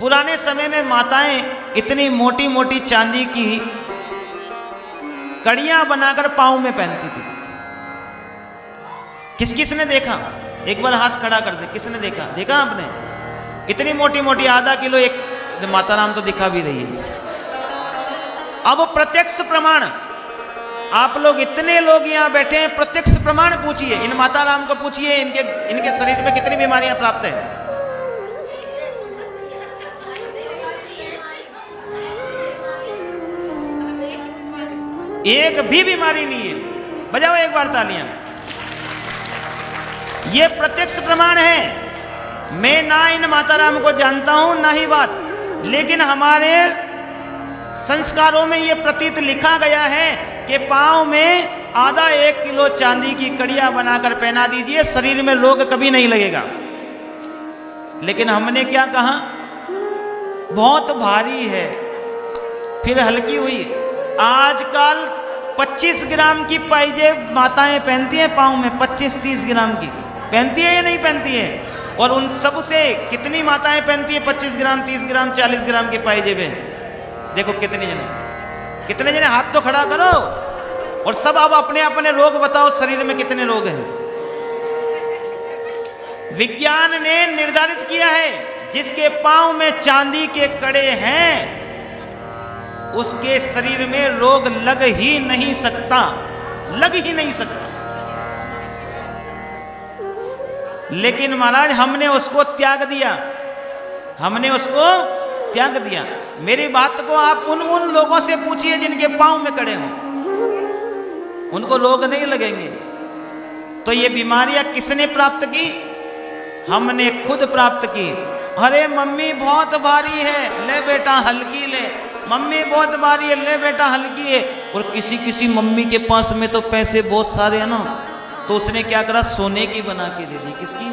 पुराने समय में माताएं इतनी मोटी मोटी चांदी की कड़ियां बनाकर पांव में पहनती थी। किस किस ने देखा? एक बार हाथ खड़ा कर दे, किसने देखा? देखा आपने? इतनी मोटी मोटी, आधा किलो एक माता राम तो दिखा भी रही है। अब प्रत्यक्ष प्रमाण, आप लोग इतने लोग यहां बैठे हैं, प्रत्यक्ष प्रमाण पूछिए, इन माता राम को पूछिए, इनके शरीर में कितनी बीमारियां प्राप्त है। एक भी बीमारी नहीं है। बजाओ एक बार तालियां। ये प्रत्यक्ष प्रमाण है। मैं ना इन माता राम को जानता हूं ना ही बात, लेकिन हमारे संस्कारों में ये प्रतीत लिखा गया है कि पांव में आधा 1 किलो चांदी की कड़ियां बनाकर पहना दीजिए, शरीर में रोग कभी नहीं लगेगा। लेकिन हमने क्या कहा? बहुत भारी है, फिर हल्की हुई। आजकल 25 ग्राम की पायजेब माताएं पहनती हैं पांव में, 25-30 ग्राम की पहनती है या नहीं पहनती है? और उन सब से कितनी माताएं पहनती है 25 ग्राम, 30 ग्राम, 40 ग्राम की पायजेबें? देखो कितने जने हाथ तो खड़ा करो। और सब अब अपने अपने रोग बताओ, शरीर में कितने रोग हैं। विज्ञान ने निर्धारित किया है, जिसके पांव में चांदी के कड़े हैं उसके शरीर में रोग लग ही नहीं सकता, लग ही नहीं सकता। लेकिन महाराज हमने उसको त्याग दिया, हमने उसको त्याग दिया। मेरी बात को आप उन लोगों से पूछिए जिनके पांव में कड़े हों, उनको रोग नहीं लगेंगे। तो ये बीमारियां किसने प्राप्त की? हमने खुद प्राप्त की। अरे मम्मी बहुत भारी है, ले बेटा हल्की ले। मम्मी बहुत भारी है, ले बेटा हल्की है। और किसी मम्मी के पास में तो पैसे बहुत सारे हैं ना, तो उसने क्या करा? सोने की बना के दे दी। किसकी?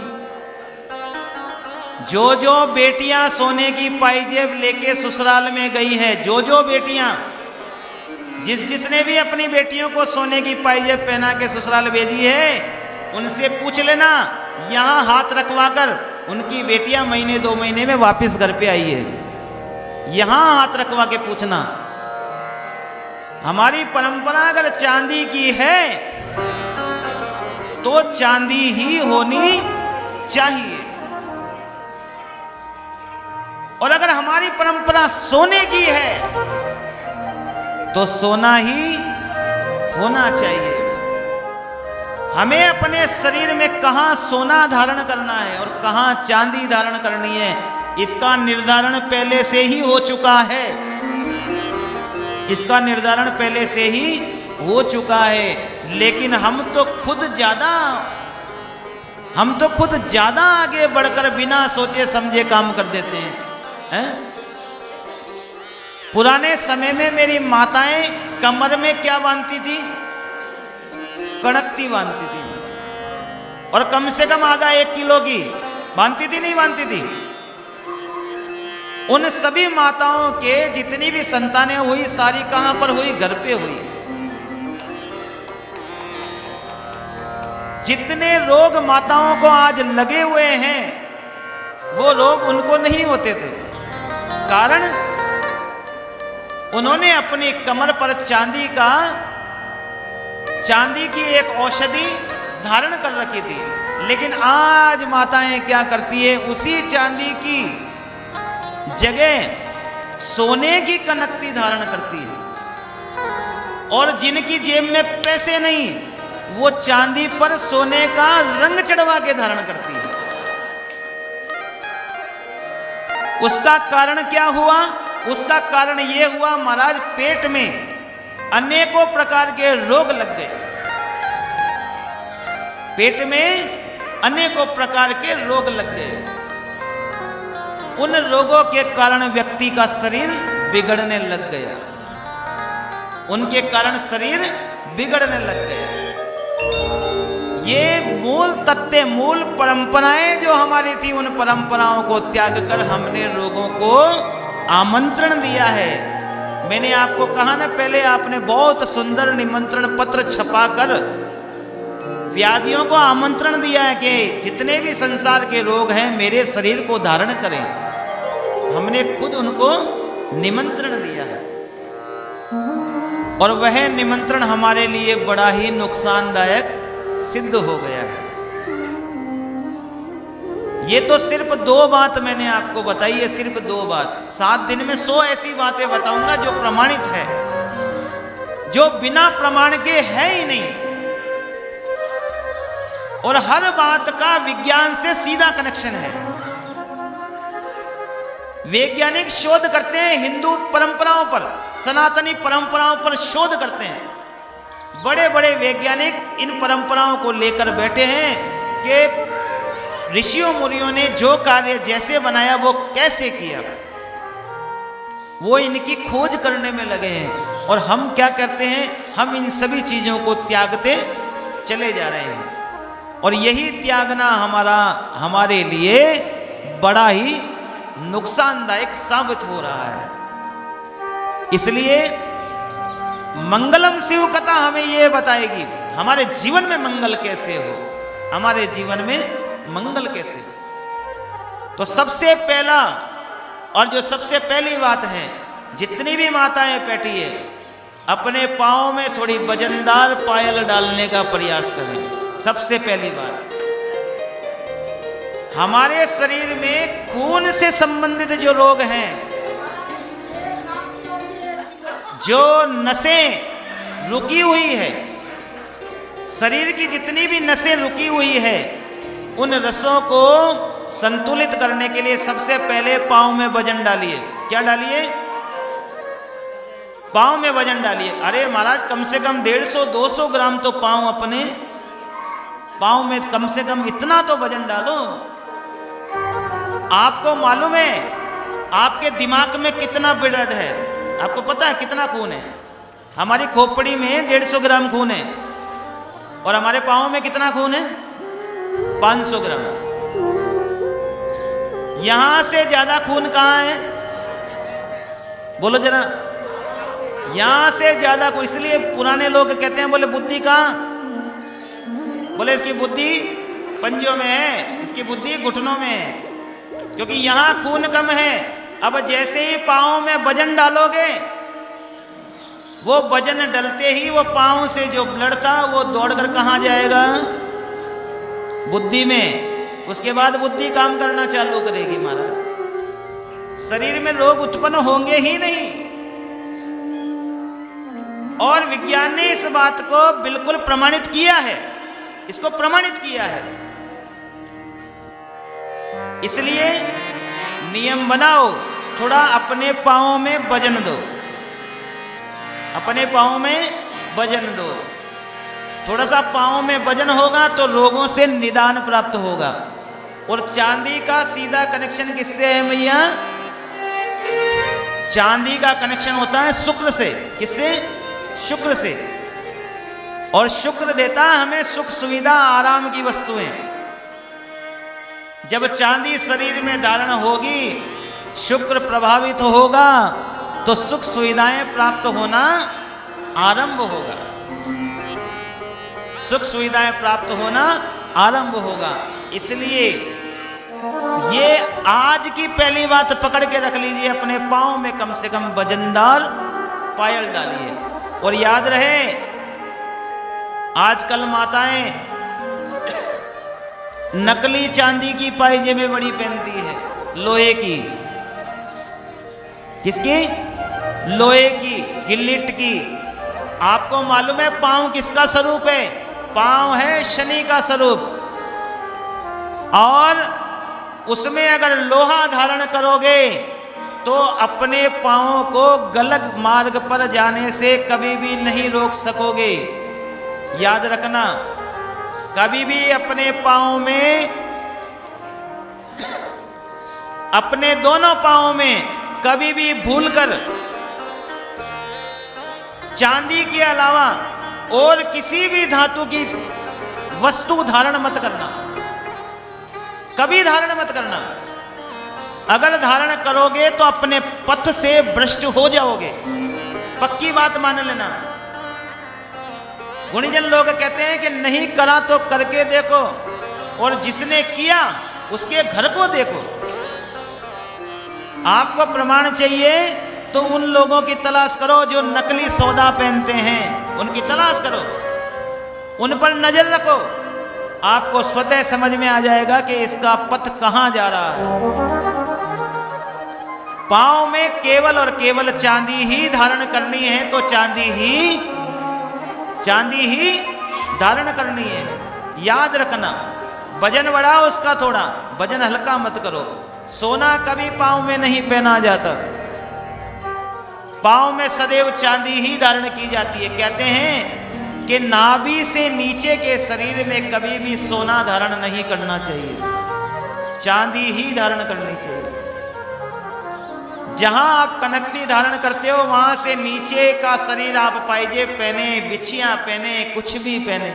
जो बेटियां सोने की पायजेब लेके ससुराल में गई है, जो बेटियां, जिसने भी अपनी बेटियों को सोने की पायजेब पहना के ससुराल भेजी है, उनसे पूछ लेना, यहां हाथ रखवा कर उनकी बेटियां महीने 2 महीने में वापस घर पे आई है। यहां हाथ रखवा के पूछना। हमारी परंपरा अगर चांदी की है तो चांदी ही होनी चाहिए, और अगर हमारी परंपरा सोने की है तो सोना ही होना चाहिए। हमें अपने शरीर में कहां सोना धारण करना है और कहां चांदी धारण करनी है, इसका निर्धारण पहले से ही हो चुका है। इसका निर्धारण पहले से ही हो चुका है। लेकिन हम तो खुद ज्यादा आगे बढ़कर बिना सोचे समझे काम कर देते हैं। पुराने समय में मेरी माताएं कमर में क्या बांधती थी? कड़कती बांधती थी, और कम से कम आधा 1 किलो की बांधती थी, नहीं बांधती थी? उन सभी माताओं के जितनी भी संतानें हुई, सारी कहां पर हुई? घर पे हुई। जितने रोग माताओं को आज लगे हुए हैं, वो रोग उनको नहीं होते थे। कारण उन्होंने अपनी कमर पर चांदी की एक औषधि धारण कर रखी थी। लेकिन आज माताएं क्या करती है? उसी चांदी की जगह सोने की कनकती धारण करती है। और जिनकी जेब में पैसे नहीं, वो चांदी पर सोने का रंग चढ़वा के धारण करती है। उसका कारण क्या हुआ? उसका कारण ये हुआ महाराज, पेट में अनेकों प्रकार के रोग लग गए। पेट में अनेकों प्रकार के रोग लग गए। उन रोगों के कारण व्यक्ति का शरीर बिगड़ने लग गया। उनके कारण शरीर बिगड़ने लग गया। ये मूल तत्व, मूल परंपराएं जो हमारी थी, उन परंपराओं को त्याग कर हमने रोगों को आमंत्रण दिया है। मैंने आपको कहा ना पहले, आपने बहुत सुंदर निमंत्रण पत्र छपाकर व्याधियों को आमंत्रण दिया है कि जितने भी संसार के रोग हैं मेरे शरीर को धारण करें। हमने खुद उनको निमंत्रण दिया है, और वह निमंत्रण हमारे लिए बड़ा ही नुकसानदायक सिद्ध हो गया है। ये तो सिर्फ 2 बात मैंने आपको बताई है, सिर्फ 2 बात। 7 दिन में 100 ऐसी बातें बताऊंगा जो प्रमाणित है, जो बिना प्रमाण के है ही नहीं, और हर बात का विज्ञान से सीधा कनेक्शन है। वैज्ञानिक शोध करते हैं हिंदू परंपराओं पर, सनातनी परंपराओं पर शोध करते हैं। बड़े बड़े वैज्ञानिक इन परंपराओं को लेकर बैठे हैं कि ऋषियों मुनियों ने जो कार्य जैसे बनाया वो कैसे किया, वो इनकी खोज करने में लगे हैं। और हम क्या करते हैं, हम इन सभी चीजों को त्यागते चले जा रहे हैं, और यही त्यागना हमारे लिए बड़ा ही नुकसानदायक साबित हो रहा है। इसलिए मंगलम शिव कथा हमें यह बताएगी हमारे जीवन में मंगल कैसे हो, हमारे जीवन में मंगल कैसे हो। तो सबसे पहला और जो सबसे पहली बात है, जितनी भी माताएं बैठी है, अपने पाँव में थोड़ी वजनदार पायल डालने का प्रयास करें। सबसे पहली बात, हमारे शरीर में खून से संबंधित जो रोग हैं, जो नसें रुकी हुई है, शरीर की जितनी भी नसें रुकी हुई है, उन रसों को संतुलित करने के लिए सबसे पहले पाँव में वजन डालिए। क्या डालिए? पाँव में वजन डालिए। अरे महाराज, कम से कम 150-200 ग्राम तो पाँव, अपने पाँव में कम से कम इतना तो वजन डालो। आपको मालूम है आपके दिमाग में कितना ब्लड है? आपको पता है कितना खून है? हमारी खोपड़ी में 150 ग्राम खून है, और हमारे पाँव में कितना खून है? 500 ग्राम। यहां से ज्यादा खून कहां है? बोलो जरा। यहां से ज्यादा खून, इसलिए पुराने लोग कहते हैं, बोले बुद्धि कहां? बोले इसकी बुद्धि पंजों में है, इसकी बुद्धि घुटनों में है, क्योंकि यहां खून कम है। अब जैसे ही पाँव में वजन डालोगे, वो वजन डलते ही वो पाँव से जो ब्लड था वो दौड़कर कहां जाएगा? बुद्धि में। उसके बाद बुद्धि काम करना चालू करेगी महाराज। शरीर में रोग उत्पन्न होंगे ही नहीं। और विज्ञान ने इस बात को बिल्कुल प्रमाणित किया है, इसको प्रमाणित किया है। इसलिए नियम बनाओ, थोड़ा अपने पाँव में वजन दो, अपने पाँव में वजन दो। थोड़ा सा पाँव में वजन होगा तो रोगों से निदान प्राप्त होगा। और चांदी का सीधा कनेक्शन किससे है भैया? चांदी का कनेक्शन होता है शुक्र से। किससे? शुक्र से। और शुक्र देता हमें सुख सुविधा आराम की वस्तुएं। जब चांदी शरीर में धारण होगी, शुक्र प्रभावित होगा, तो सुख सुविधाएं प्राप्त होना आरंभ होगा। सुख सुविधाएं प्राप्त होना आरंभ होगा। इसलिए ये आज की पहली बात पकड़ के रख लीजिए, अपने पाँव में कम से कम वजनदार पायल डालिए। और याद रहे, आजकल माताएं नकली चांदी की पायजेबें बड़ी पहनती है, लोहे की। किसकी? लोहे की, गिल्लिट की। आपको मालूम है पाँव किसका स्वरूप है? पाँव है शनि का स्वरूप। और उसमें अगर लोहा धारण करोगे तो अपने पाँव को गलत मार्ग पर जाने से कभी भी नहीं रोक सकोगे। याद रखना, कभी भी अपने पाँव में, अपने दोनों पाँव में कभी भी भूलकर चांदी के अलावा और किसी भी धातु की वस्तु धारण मत करना, कभी धारण मत करना। अगर धारण करोगे तो अपने पथ से भ्रष्ट हो जाओगे, पक्की बात मान लेना। गुणीजन लोग कहते हैं कि नहीं करा तो करके देखो, और जिसने किया उसके घर को देखो। आपको प्रमाण चाहिए तो उन लोगों की तलाश करो जो नकली सौदा पहनते हैं, उनकी तलाश करो, उन पर नजर रखो, आपको स्वतः समझ में आ जाएगा कि इसका पथ कहां जा रहा है। पांव में केवल और केवल चांदी ही धारण करनी है तो चांदी ही धारण करनी है। याद रखना, वजन बढ़ाओ उसका थोड़ा, वजन हल्का मत करो। सोना कभी पांव में नहीं पहना जाता, पांव में सदैव चांदी ही धारण की जाती है। कहते हैं कि नाभि से नीचे के शरीर में कभी भी सोना धारण नहीं करना चाहिए, चांदी ही धारण करनी चाहिए। जहां आप कनकनी धारण करते हो वहां से नीचे का शरीर आप पाइजे पहने, बिछियां पहने, कुछ भी पहने,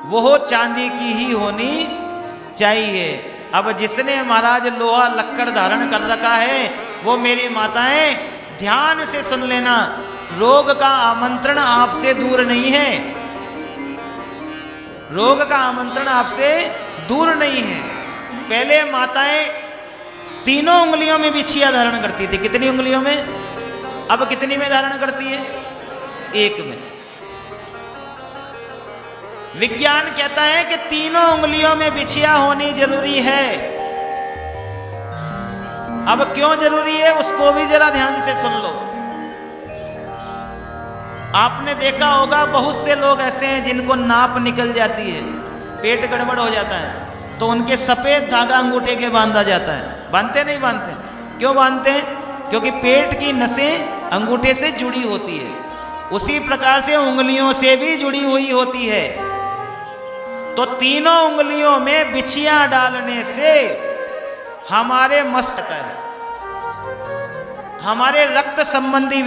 वो चांदी की ही होनी चाहिए। अब जिसने महाराज लोहा लक्कड़ धारण कर रखा है वो मेरी माताएं ध्यान से सुन लेना, रोग का आमंत्रण आपसे दूर नहीं है, रोग का आमंत्रण आपसे दूर नहीं है। पहले माताएं 3 उंगलियों में बिछिया धारण करती थी। कितनी उंगलियों में? अब कितनी में धारण करती है? 1 में। विज्ञान कहता है कि 3 उंगलियों में बिछिया होनी जरूरी है। अब क्यों जरूरी है उसको भी जरा ध्यान से सुन लो। आपने देखा होगा बहुत से लोग ऐसे हैं जिनको नाप निकल जाती है, पेट गड़बड़ हो जाता है, तो उनके सफेद धागा अंगूठे के बांधा जाता है। बांधते नहीं बांधते? क्यों बांधते हैं? क्योंकि पेट की नसें अंगूठे से जुड़ी होती है, उसी प्रकार से उंगलियों से भी जुड़ी हुई होती है। तो 3 उंगलियों में बिछिया डालने से हमारे मस्तक है, हमारे रक्त संबंधी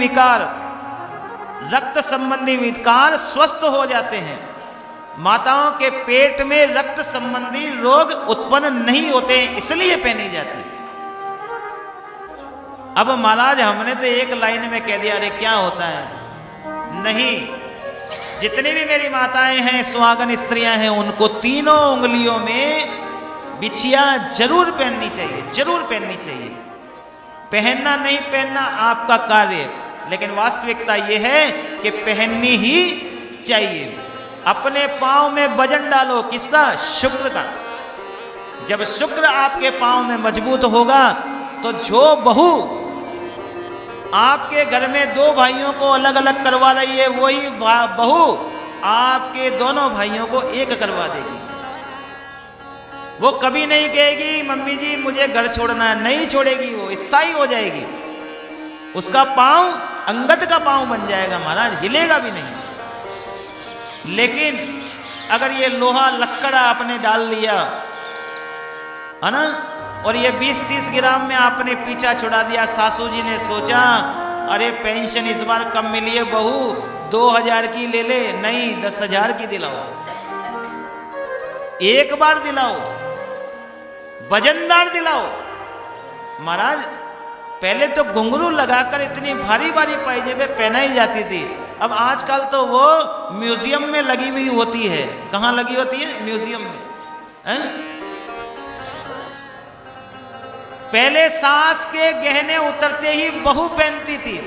विकार स्वस्थ हो जाते हैं। माताओं के पेट में रक्त संबंधी रोग उत्पन्न नहीं होते, इसलिए पहनी जाती है। अब महाराज हमने तो एक लाइन में कह दिया, अरे क्या होता है? नहीं, जितनी भी मेरी माताएं हैं, सुहागन स्त्रियां हैं, उनको 3 उंगलियों में बिछिया जरूर पहननी चाहिए, जरूर पहननी चाहिए। पहनना नहीं पहनना आपका कार्य, लेकिन वास्तविकता यह है कि पहननी ही चाहिए। अपने पांव में वजन डालो, किसका? शुक्र का। जब शुक्र आपके पांव में मजबूत होगा तो जो बहू आपके घर में 2 भाइयों को अलग अलग करवा रही है, वही बहू आपके दोनों भाइयों को एक करवा देगी। वो कभी नहीं कहेगी मम्मी जी मुझे घर छोड़ना है, नहीं छोड़ेगी, वो स्थायी हो जाएगी। उसका पांव अंगद का पांव बन जाएगा महाराज, हिलेगा भी नहीं। लेकिन अगर ये लोहा लक्कड़ आपने डाल लिया है ना, और ये 20-30 ग्राम में आपने पीछा छुड़ा दिया, सासू जी ने सोचा अरे पेंशन इस बार कम मिली है, बहू 2000 की ले ले, नहीं 10,000 की दिलाओ, एक बार दिलाओ, वजनदार दिलाओ। महाराज पहले तो घुंघरू लगाकर इतनी भारी भारी पायजेबे पहनाई जाती थी, अब आजकल तो वो म्यूजियम में लगी हुई होती है। कहाँ लगी होती है? म्यूजियम में है? पहले सास के गहने उतरते ही बहू पहनती थी,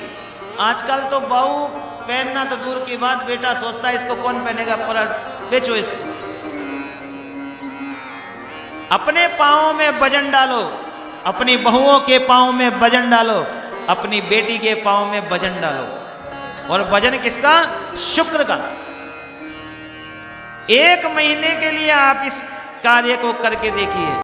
आजकल तो बहू पहनना तो दूर की बात, बेटा सोचता है इसको कौन पहनेगा, पर बेचो इसको। अपने पांवों में वजन डालो, अपनी बहुओं के पांव में वजन डालो, अपनी बेटी के पांव में वजन डालो। और वजन किसका? शुक्र का। 1 महीने के लिए आप इस कार्य को करके देखिए,